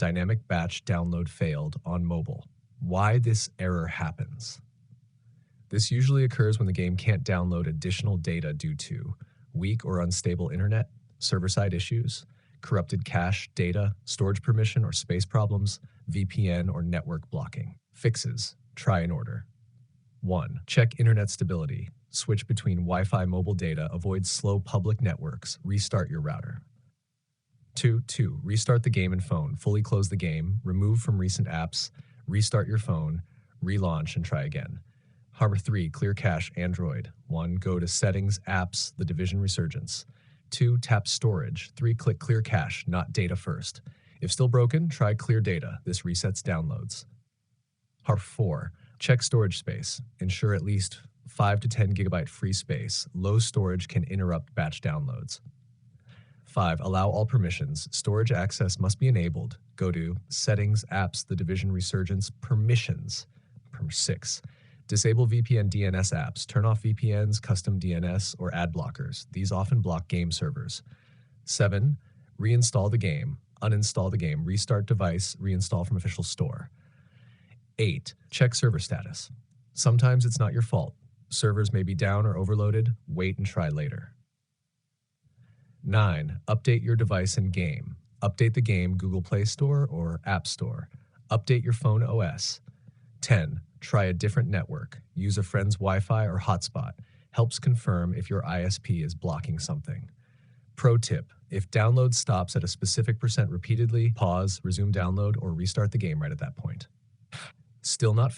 Dynamic batch download failed on mobile. Why this error happens. This usually occurs when the game can't download additional data due to weak or unstable internet, server-side issues, corrupted cache, data, storage permission or space problems, VPN or network blocking. Fixes. Try in order. 1. Check internet stability. Switch between Wi-Fi mobile data, avoid slow public networks, restart your router. 2. Restart the game and phone. Fully close the game, remove from recent apps, restart your phone, relaunch and try again. Harbor 3. Clear cache, Android. 1. Go to Settings, Apps, The Division Resurgence. 2. Tap Storage. 3. Click Clear Cache, not Data first. If still broken, try Clear Data. This resets downloads. Harbor 4. Check storage space. Ensure at least 5 to 10 gigabyte free space. Low storage can interrupt batch downloads. 5. Allow all permissions. Storage access must be enabled. Go to Settings, Apps, The Division Resurgence, Permissions. 6. Disable VPN DNS apps. Turn off VPNs, custom DNS, or ad blockers. These often block game servers. 7. Reinstall the game. Uninstall the game. Restart device. Reinstall from official store. 8. Check server status. Sometimes it's not your fault. Servers may be down or overloaded. Wait and try later. 9. Update your device and game. Update the game Google Play Store or App Store. Update your phone OS. 10. Try a different network. Use a friend's Wi-Fi or hotspot. Helps confirm if your ISP is blocking something. Pro tip: if download stops at a specific percent repeatedly, pause, resume download, or restart the game right at that point. Still not